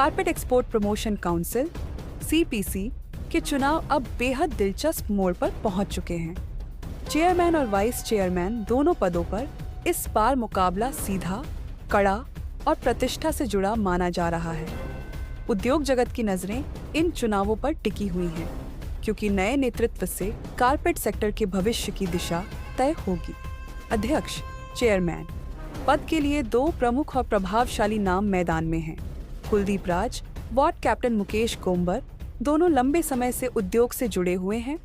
Carpet export promotion council (CPC) के चुनाव अब बेहद दिलचस्प मोड़ पर पहुंच चुके हैं। चेयरमैन और वाइस चेयरमैन दोनों पदों पर इस बार मुकाबला सीधा, कड़ा और प्रतिष्ठा से जुड़ा माना जा रहा है। उद्योग जगत की नजरें इन चुनावों पर टिकी हुई हैं, क्योंकि नए नेतृत्व से कारपेट सेक्टर के भविष्य की दिशा तय होगी। अध्यक्ष, चेयरमैन पद के लिए दो प्रमुख और प्रभावशाली नाम मैदान में हैं। कुलदीप राज, वार्ड कैप्टन मुकेश कोम्बर दोनों लंबे समय से उद्योग से जुड़े हुए हैं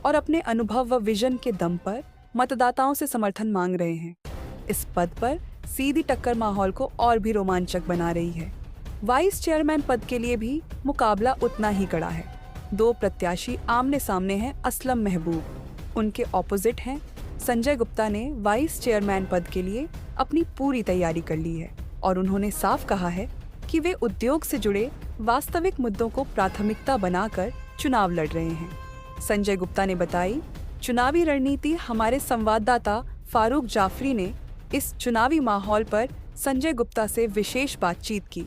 और अपने अनुभव व विजन के दम पर मतदाताओं से समर्थन मांग रहे हैं। इस पद पर सीधी टक्कर माहौल को और भी रोमांचक बना रही है। वाइस चेयरमैन पद के लिए भी मुकाबला उतना ही कड़ा है। दो प्रत्याशी आमने सामने हैं। असलम महबूब, उनके ऑपोजिट हैं संजय गुप्ता ने वाइस चेयरमैन पद के लिए अपनी पूरी तैयारी कर ली है और उन्होंने साफ कहा है कि वे उद्योग से जुड़े वास्तविक मुद्दों को प्राथमिकता बनाकर चुनाव लड़ रहे हैं। संजय गुप्ता ने बताई, चुनावी रणनीति। हमारे संवाददाता फारूक जाफरी ने इस चुनावी माहौल पर संजय गुप्ता से विशेष बातचीत की।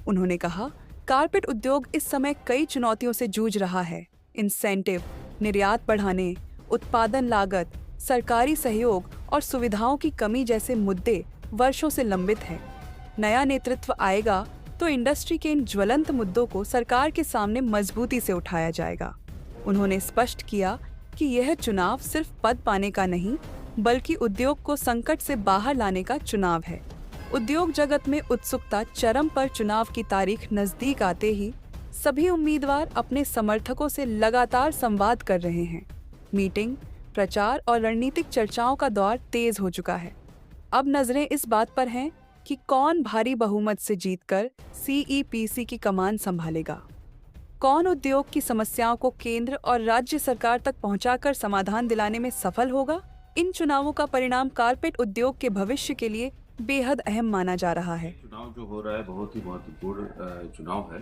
उन्होंने कहा, कारपेट उद्योग इस समय कई चुनौतियों से जूझ रहा है। इंसेंटिव, निर्यात बढ़ाने, उत्पादन लागत, सरकारी सहयोग और सुविधाओं की कमी जैसे मुद्दे वर्षों से लंबित हैं। नया नेतृत्व आएगा तो इंडस्ट्री के इन ज्वलंत मुद्दों को सरकार के सामने मजबूती से उठाया जाएगा। उन्होंने स्पष्ट किया कि यह चुनाव सिर्फ पद पाने का नहीं, बल्कि उद्योग को संकट से बाहर लाने का चुनाव है। उद्योग जगत में उत्सुकता चरम पर। चुनाव की तारीख नजदीक आते ही सभी उम्मीदवार अपने समर्थकों से लगातार संवाद कर रहे हैं। मीटिंग, प्रचार और रणनीतिक चर्चाओं का दौर तेज हो चुका है। अब नजरें इस बात पर हैं कि कौन भारी बहुमत से जीतकर CEPC की कमान संभालेगा। कौन उद्योग की समस्याओं को केंद्र और राज्य सरकार तक पहुंचाकर समाधान दिलाने में सफल होगा। इन चुनावों का परिणाम कारपेट उद्योग के भविष्य के लिए बेहद अहम माना जा रहा है। चुनाव जो हो रहा है बहुत ही महत्वपूर्ण चुनाव है,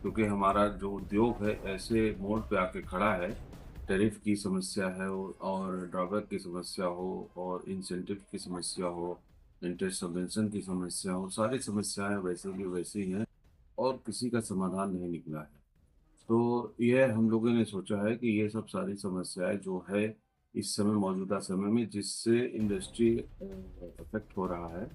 क्योंकि हमारा जो उद्योग है ऐसे मोड़ पे आके खड़ा है। टैरिफ की समस्या है और ड्रॉबैक की समस्या हो और इंसेंटिव की समस्या हो, इंटरेस्ट सबवेंशन की समस्या हो, सारी समस्याएं वैसे की वैसी ही हैं और किसी का समाधान नहीं निकला है। तो यह हम लोगों ने सोचा है कि ये सब सारी समस्याएं जो है इस समय मौजूदा समय में जिससे इंडस्ट्री अफेक्ट हो रहा है,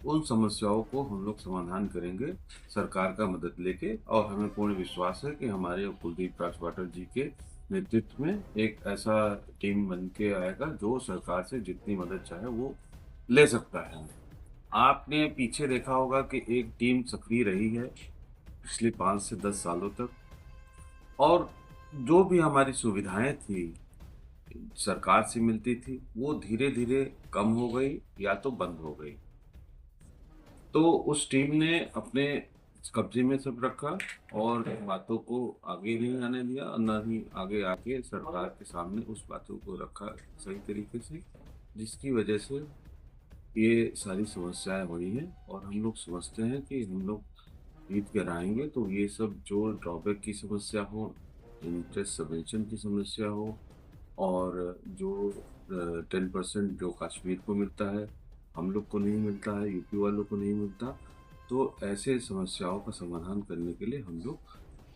उन समस्याओं को हम लोग समाधान करेंगे सरकार का मदद लेके। और हमें पूर्ण विश्वास है कि हमारे कुलदीप राजवाटर जी के नेतृत्व में एक ऐसा टीम बन के आएगा जो सरकार से जितनी मदद चाहे वो ले सकता है। आपने पीछे देखा होगा कि एक टीम सक्रिय रही है पिछले 5 से 10 सालों तक, और जो भी हमारी सुविधाएं थी सरकार से मिलती थी वो धीरे धीरे कम हो गई या तो बंद हो गई। तो उस टीम ने अपने कब्जे में सब रखा और बातों को आगे नहीं आने दिया और न ही आगे आके सरकार के सामने उस बातों को रखा सही तरीके से, जिसकी वजह से ये सारी समस्याएं हुई हैं। और हम लोग समझते हैं कि हम लोग जीत कर आएंगे तो ये सब जो ड्रॉबैक की समस्या हो, इंटरेस्ट सबवेंशन की समस्या हो और जो 10% जो कश्मीर को मिलता है हम लोग को नहीं मिलता है, यूपी वालों को नहीं मिलता, तो ऐसे समस्याओं का समाधान करने के लिए हम लोग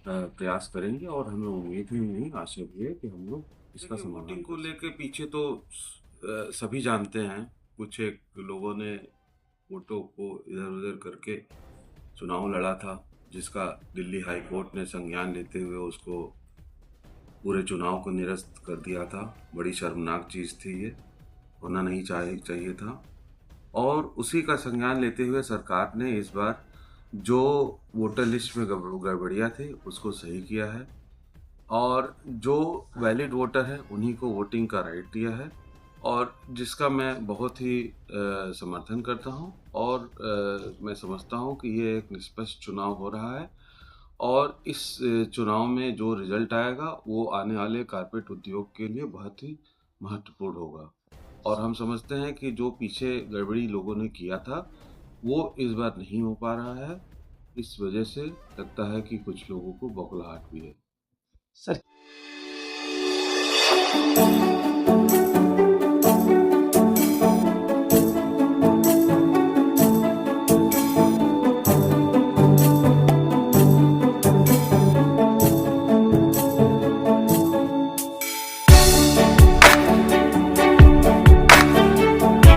प्रयास करेंगे। और हमें उम्मीद ही नहीं, आशा भी है कि हम लोग इसका समाधान को लेके पीछे तो सभी जानते हैं। कुछ एक लोगों ने वोटों को इधर उधर करके चुनाव लड़ा था, जिसका दिल्ली हाई कोर्ट ने संज्ञान लेते हुए उसको पूरे चुनाव को निरस्त कर दिया था। बड़ी शर्मनाक चीज़ थी, ये होना नहीं चाहिए था। और उसी का संज्ञान लेते हुए सरकार ने इस बार जो वोटर लिस्ट में गड़बड़ियाँ थी उसको सही किया है और जो वैलिड वोटर है उन्हीं को वोटिंग का राइट दिया है, और जिसका मैं बहुत ही समर्थन करता हूं। और मैं समझता हूं कि ये एक निष्पक्ष चुनाव हो रहा है और इस चुनाव में जो रिजल्ट आएगा वो आने वाले कारपेट उद्योग के लिए बहुत ही महत्वपूर्ण होगा। और हम समझते हैं कि जो पीछे गड़बड़ी लोगों ने किया था वो इस बार नहीं हो पा रहा है। इस वजह से लगता है कि कुछ लोगों को बौखलाहट भी है। सर